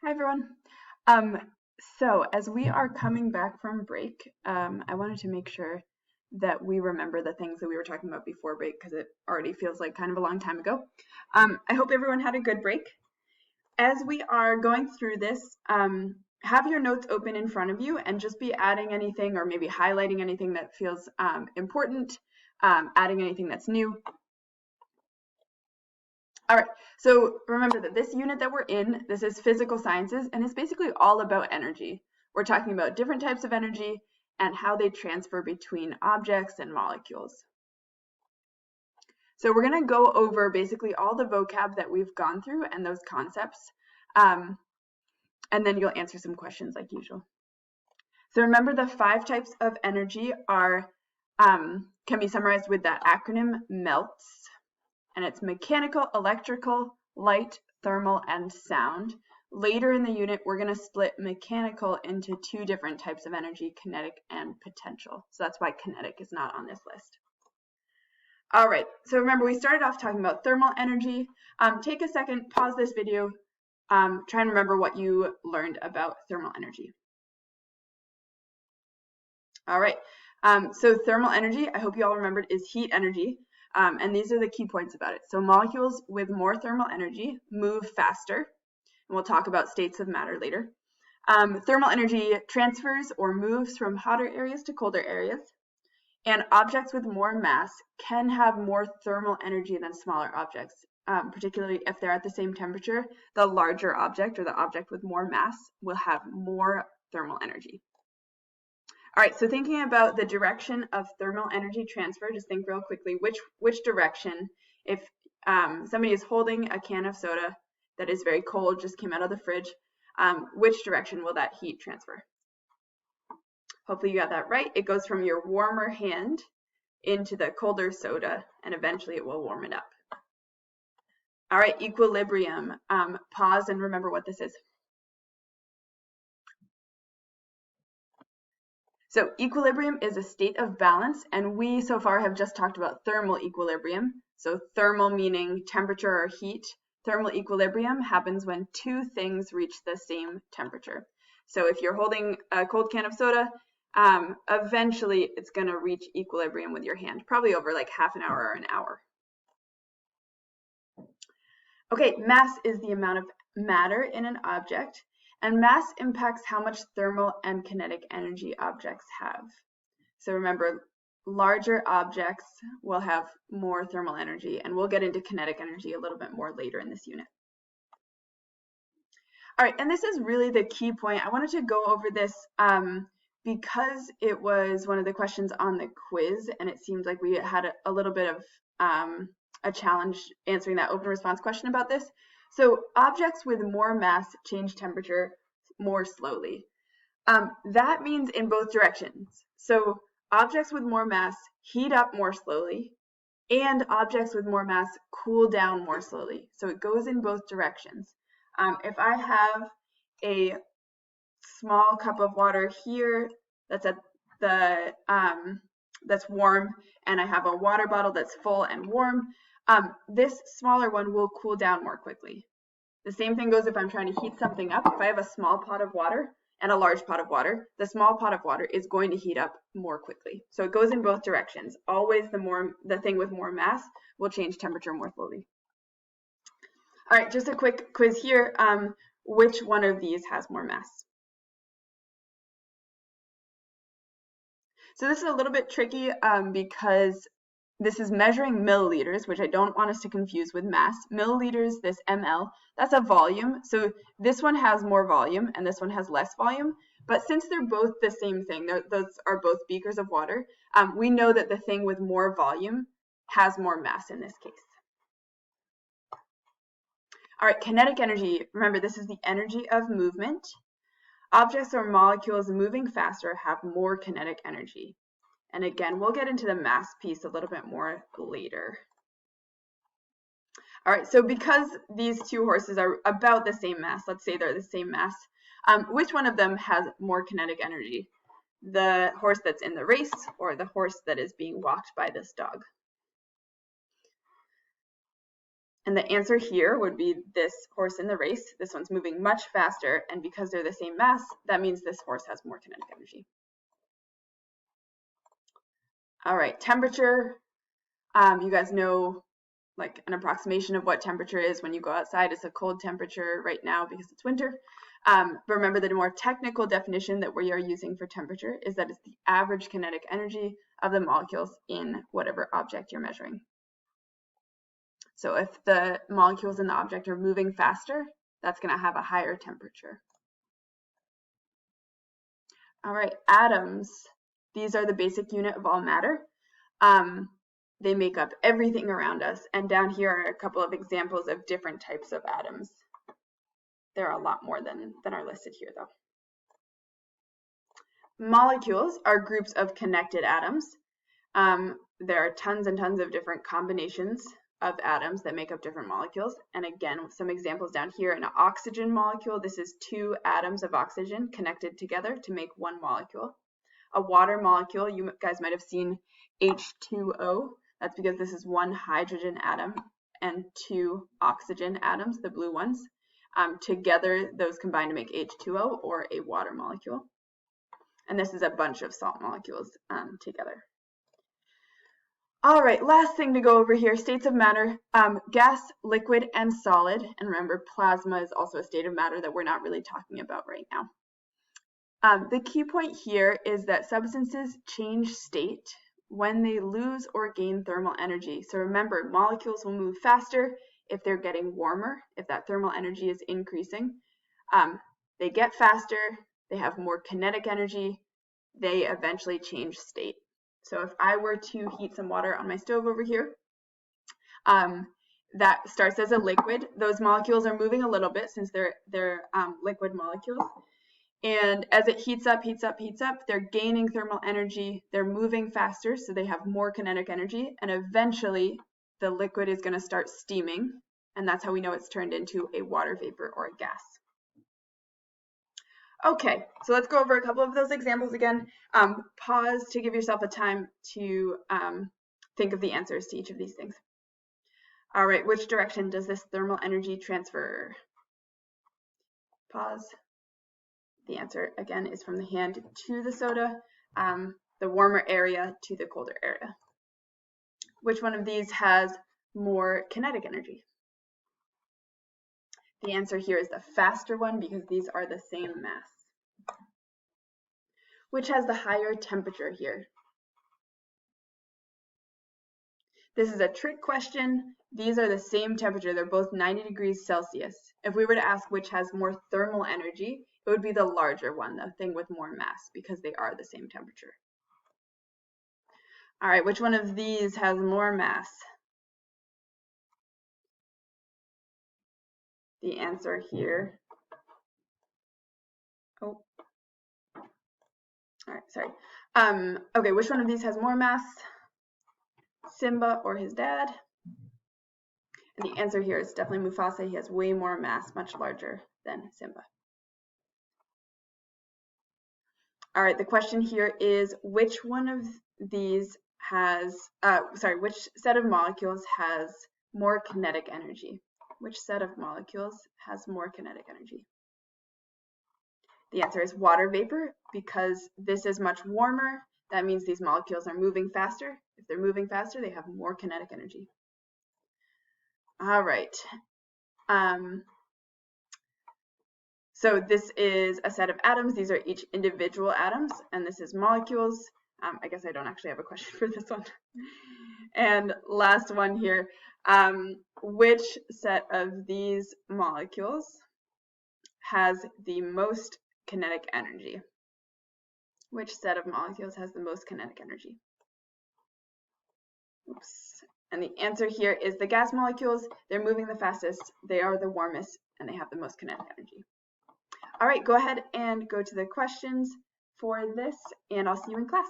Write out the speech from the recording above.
Hi everyone. Um, so as we are coming back from break, I wanted to make sure that we remember the things that we were talking about before break because it already feels like kind of a long time ago. I hope everyone had a good break. As we are going through this, have your notes open in front of you and just be adding anything or maybe highlighting anything that feels important, adding anything that's new. All right, so remember that this unit that we're in, this is physical sciences, and it's basically all about energy. We're talking about different types of energy and how they transfer between objects and molecules. So we're going to go over basically all the vocab that we've gone through and those concepts, and then you'll answer some questions like usual. So remember the 5 types of energy are can be summarized with that acronym MELTS. And it's mechanical, electrical, light, thermal, and sound. Later in the unit, we're going to split mechanical into 2 different types of energy, kinetic and potential. So that's why kinetic is not on this list. All right, so remember we started off talking about thermal energy. Take a second, pause this video, try and remember what you learned about thermal energy. All right, so thermal energy, I hope you all remembered, is heat energy. And these are the key points about it. So molecules with more thermal energy move faster, and we'll talk about states of matter later. Thermal energy transfers or moves from hotter areas to colder areas. And objects with more mass can have more thermal energy than smaller objects, particularly if they're at the same temperature. The larger object or the object with more mass will have more thermal energy. All right, so thinking about the direction of thermal energy transfer, just think real quickly, which direction, if somebody is holding a can of soda that is very cold, just came out of the fridge, which direction will that heat transfer? Hopefully you got that right. It goes from your warmer hand into the colder soda, and eventually it will warm it up. All right, equilibrium. Pause and remember what this is. So equilibrium is a state of balance, and we so far have just talked about thermal equilibrium. So thermal meaning temperature or heat. Thermal equilibrium happens when 2 things reach the same temperature. So if you're holding a cold can of soda, eventually it's going to reach equilibrium with your hand, probably over like half an hour or an hour. Okay, mass is the amount of matter in an object. And mass impacts how much thermal and kinetic energy objects have. So remember, larger objects will have more thermal energy, and we'll get into kinetic energy a little bit more later in this unit. All right, and this is really the key point. I wanted to go over this because it was one of the questions on the quiz, and it seemed like we had a little bit of a challenge answering that open response question about this. So objects with more mass change temperature more slowly. That means in both directions. So objects with more mass heat up more slowly, and objects with more mass cool down more slowly. So it goes in both directions. If I have a small cup of water here that's at the that's warm, and I have a water bottle that's full and warm, this smaller one will cool down more quickly. The same thing goes if I'm trying to heat something up. If I have a small pot of water and a large pot of water, the small pot of water is going to heat up more quickly. So it goes in both directions. Always the thing with more mass will change temperature more slowly. All right, just a quick quiz here. Which one of these has more mass? So this is a little bit tricky because this is measuring milliliters, which I don't want us to confuse with mass. Milliliters, this ml, that's a volume. So this one has more volume and this one has less volume. But since they're both the same thing, those are both beakers of water, we know that the thing with more volume has more mass in this case. All right, kinetic energy. Remember, this is the energy of movement. Objects or molecules moving faster have more kinetic energy. And again, we'll get into the mass piece a little bit more later. All right, so because these 2 horses are about the same mass, let's say they're the same mass, which one of them has more kinetic energy? The horse that's in the race or the horse that is being walked by this dog? And the answer here would be this horse in the race. This one's moving much faster, and because they're the same mass, that means this horse has more kinetic energy. All right, temperature. You guys know like an approximation of what temperature is when you go outside. It's a cold temperature right now because it's winter. But remember that a more technical definition that we are using for temperature is that it's the average kinetic energy of the molecules in whatever object you're measuring. So if the molecules in the object are moving faster, that's going to have a higher temperature. All right, atoms. These are the basic unit of all matter. They make up everything around us. And down here are a couple of examples of different types of atoms. There are a lot more than are listed here, though. Molecules are groups of connected atoms. There are tons and tons of different combinations of atoms that make up different molecules. And again, some examples down here. An oxygen molecule, this is 2 atoms of oxygen connected together to make 1 molecule. A water molecule, you guys might have seen H2O. That's because this is 1 hydrogen atom and 2 oxygen atoms, the blue ones. Together, those combine to make H2O, or a water molecule. And this is a bunch of salt molecules together. All right, last thing to go over here, states of matter, gas, liquid, and solid. And remember, plasma is also a state of matter that we're not really talking about right now. The key point here is that substances change state when they lose or gain thermal energy. So remember, molecules will move faster if they're getting warmer, if that thermal energy is increasing. They get faster, they have more kinetic energy, they eventually change state. So if I were to heat some water on my stove over here, that starts as a liquid. Those molecules are moving a little bit since they're liquid molecules. And as it heats up, they're gaining thermal energy, they're moving faster, so they have more kinetic energy, and eventually the liquid is going to start steaming, and that's how we know it's turned into a water vapor or a gas. Okay, so let's go over a couple of those examples again. Pause to give yourself a time to think of the answers to each of these things. All right, which direction does this thermal energy transfer? Pause. The answer, again, is from the hand to the soda, the warmer area to the colder area. Which one of these has more kinetic energy? The answer here is the faster one because these are the same mass. Which has the higher temperature here? This is a trick question. These are the same temperature. They're both 90 degrees Celsius. If we were to ask which has more thermal energy, it would be the larger one, the thing with more mass, because they are the same temperature. All right, which one of these has more mass? The answer here. Oh. All right, sorry. Okay, which one of these has more mass? Simba or his dad? And the answer here is definitely Mufasa. He has way more mass, much larger than Simba. All right, the question here is which one of these has, which set of molecules has more kinetic energy? Which set of molecules has more kinetic energy? The answer is water vapor, because this is much warmer. That means these molecules are moving faster. If they're moving faster, they have more kinetic energy. All right. So this is a set of atoms. These are each individual atoms, and this is molecules. I guess I don't actually have a question for this one. And last one here, which set of these molecules has the most kinetic energy? Which set of molecules has the most kinetic energy? Oops. And the answer here is the gas molecules. They're moving the fastest, they are the warmest, and they have the most kinetic energy. All right, go ahead and go to the questions for this, and I'll see you in class.